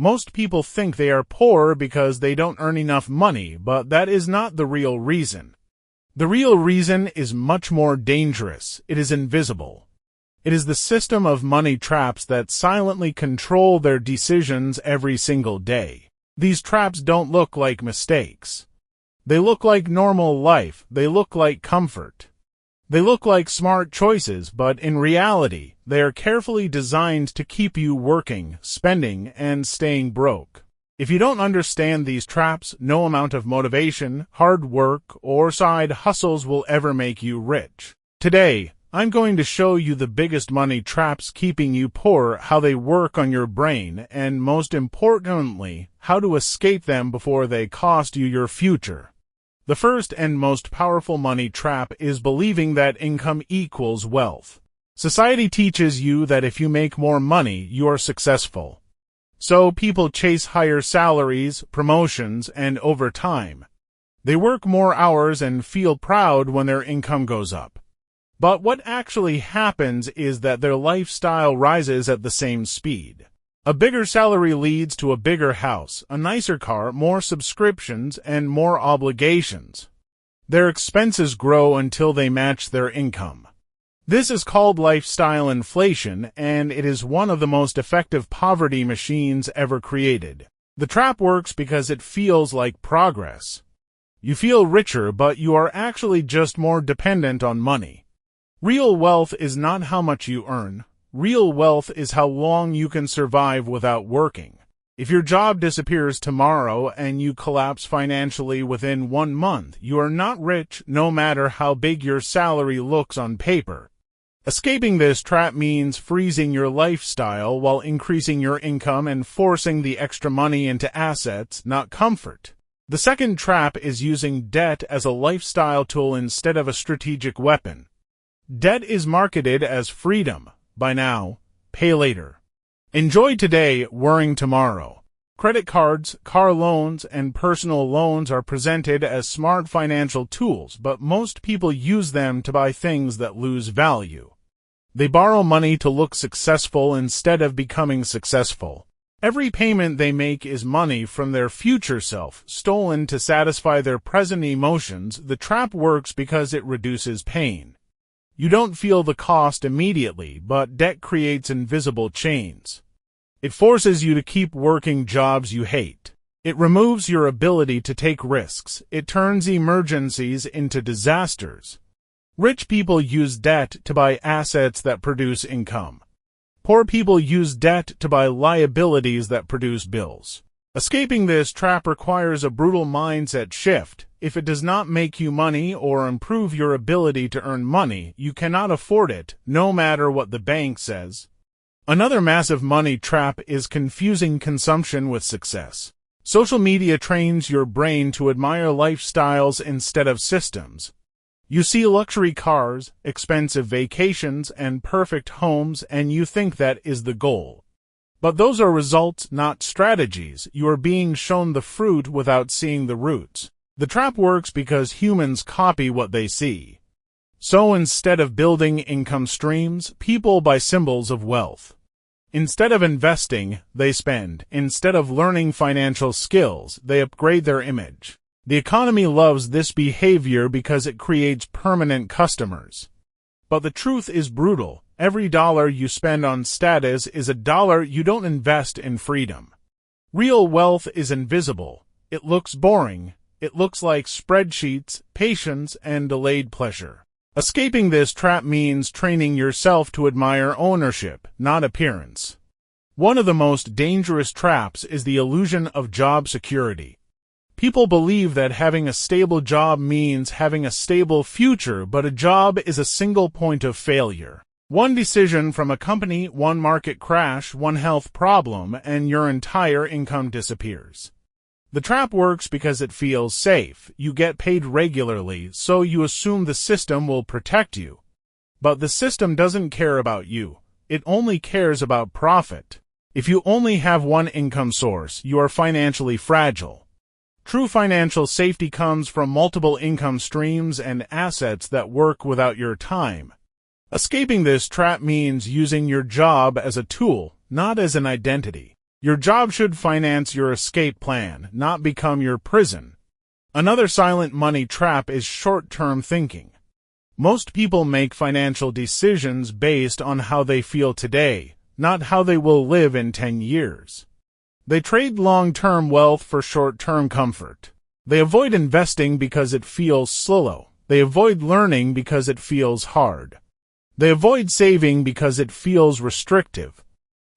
Most people think they are poor because they don't earn enough money, but that is not the real reason. The real reason is much more dangerous. It is invisible. It is the system of money traps that silently control their decisions every single day. These traps don't look like mistakes. They look like normal life. They look like comfort. They look like smart choices, but in reality, they are carefully designed to keep you working, spending, and staying broke. If you don't understand these traps, no amount of motivation, hard work, or side hustles will ever make you rich. Today, I'm going to show you the biggest money traps keeping you poor, how they work on your brain, and most importantly, how to escape them before they cost you your future. The first and most powerful money trap is believing that income equals wealth. Society teaches you that if you make more money, you are successful. So people chase higher salaries, promotions, and overtime. They work more hours and feel proud when their income goes up. But what actually happens is that their lifestyle rises at the same speed. A bigger salary leads to a bigger house, a nicer car, more subscriptions, and more obligations. Their expenses grow until they match their income. This is called lifestyle inflation, and it is one of the most effective poverty machines ever created. The trap works because it feels like progress. You feel richer, but you are actually just more dependent on money. Real wealth is not how much you earn. Real wealth is how long you can survive without working. If your job disappears tomorrow and you collapse financially within 1 month, you are not rich no matter how big your salary looks on paper. Escaping this trap means freezing your lifestyle while increasing your income and forcing the extra money into assets, not comfort. The second trap is using debt as a lifestyle tool instead of a strategic weapon. Debt is marketed as freedom. Buy now, pay later. Enjoy today, worrying tomorrow. Credit cards, car loans, and personal loans are presented as smart financial tools, but most people use them to buy things that lose value. They borrow money to look successful instead of becoming successful. Every payment they make is money from their future self, stolen to satisfy their present emotions. The trap works because it reduces pain. You don't feel the cost immediately, but debt creates invisible chains. It forces you to keep working jobs you hate. It removes your ability to take risks. It turns emergencies into disasters. Rich people use debt to buy assets that produce income. Poor people use debt to buy liabilities that produce bills. Escaping this trap requires a brutal mindset shift. If it does not make you money or improve your ability to earn money, you cannot afford it, no matter what the bank says. Another massive money trap is confusing consumption with success. Social media trains your brain to admire lifestyles instead of systems. You see luxury cars, expensive vacations, and perfect homes, and you think that is the goal. But those are results, not strategies. You are being shown the fruit without seeing the roots. The trap works because humans copy what they see. So instead of building income streams, people buy symbols of wealth. Instead of investing, they spend. Instead of learning financial skills, they upgrade their image. The economy loves this behavior because it creates permanent customers. But the truth is brutal. Every dollar you spend on status is a dollar you don't invest in freedom. Real wealth is invisible. It looks boring. It looks like spreadsheets, patience, and delayed pleasure. Escaping this trap means training yourself to admire ownership, not appearance. One of the most dangerous traps is the illusion of job security. People believe that having a stable job means having a stable future, but a job is a single point of failure. One decision from a company, one market crash, one health problem, and your entire income disappears. The trap works because it feels safe. You get paid regularly, so you assume the system will protect you. But the system doesn't care about you. It only cares about profit. If you only have one income source, you are financially fragile. True financial safety comes from multiple income streams and assets that work without your time. Escaping this trap means using your job as a tool, not as an identity. Your job should finance your escape plan, not become your prison. Another silent money trap is short-term thinking. Most people make financial decisions based on how they feel today, not how they will live in 10 years. They trade long-term wealth for short-term comfort. They avoid investing because it feels slow. They avoid learning because it feels hard. They avoid saving because it feels restrictive.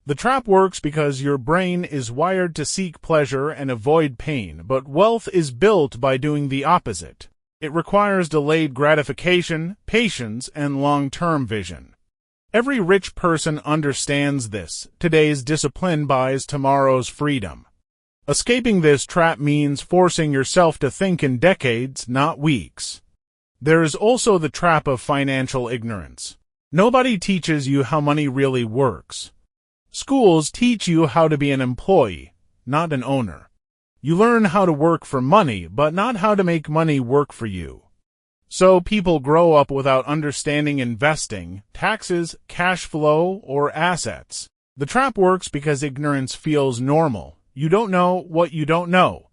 The trap works because your brain is wired to seek pleasure and avoid pain, but wealth is built by doing the opposite. It requires delayed gratification, patience, and long-term vision. Every rich person understands this. Today's discipline buys tomorrow's freedom. Escaping this trap means forcing yourself to think in decades, not weeks. There is also the trap of financial ignorance. Nobody teaches you how money really works. Schools teach you how to be an employee, not an owner. You learn how to work for money, but not how to make money work for you. So people grow up without understanding investing, taxes, cash flow, or assets. The trap works because ignorance feels normal. You don't know what you don't know.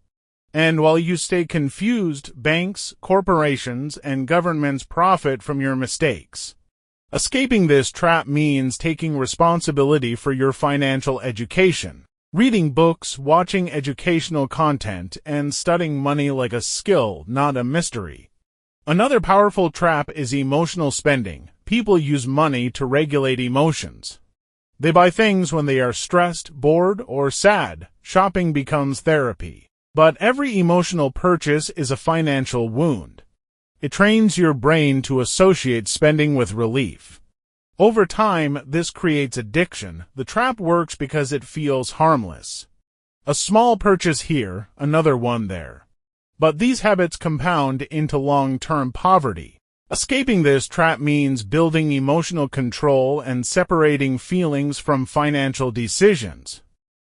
And while you stay confused, banks, corporations, and governments profit from your mistakes. Escaping this trap means taking responsibility for your financial education, reading books, watching educational content, and studying money like a skill, not a mystery. Another powerful trap is emotional spending. People use money to regulate emotions. They buy things when they are stressed, bored, or sad. Shopping becomes therapy. But every emotional purchase is a financial wound. It trains your brain to associate spending with relief. Over time, this creates addiction. The trap works because it feels harmless. A small purchase here, another one there. But these habits compound into long-term poverty. Escaping this trap means building emotional control and separating feelings from financial decisions.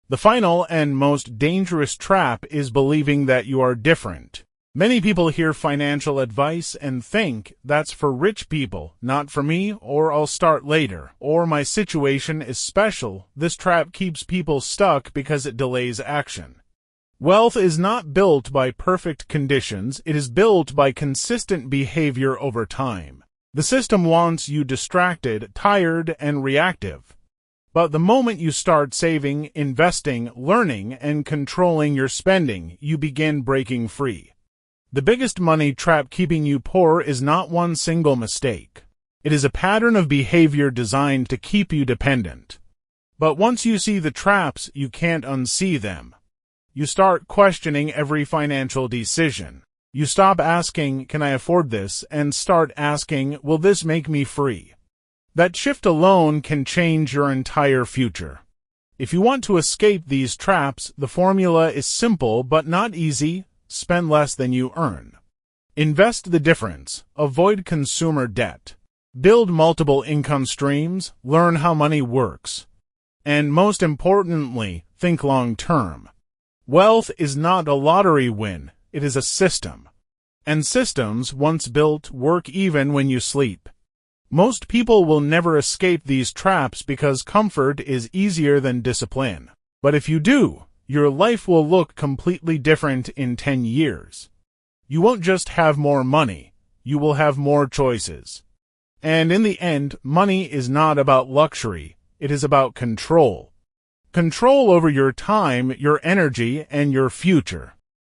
The final and most dangerous trap is believing that you are different. Many people hear financial advice and think, that's for rich people, not for me, or I'll start later, or my situation is special. This trap keeps people stuck because it delays action. Wealth is not built by perfect conditions, it is built by consistent behavior over time. The system wants you distracted, tired, and reactive. But the moment you start saving, investing, learning, and controlling your spending, you begin breaking free. The biggest money trap keeping you poor is not one single mistake. It is a pattern of behavior designed to keep you dependent. But once you see the traps, you can't unsee them. You start questioning every financial decision. You stop asking, can I afford this, and start asking, will this make me free? That shift alone can change your entire future. If you want to escape these traps, the formula is simple but not easy. Spend less than you earn. Invest the difference. Avoid consumer debt. Build multiple income streams. Learn how money works. And most importantly, think long-term. Wealth is not a lottery win. It is a system. And systems, once built, work even when you sleep. Most people will never escape these traps because comfort is easier than discipline. But if you do, your life will look completely different in 10 years. You won't just have more money, you will have more choices. And in the end, money is not about luxury, it is about control. Control over your time, your energy, and your future.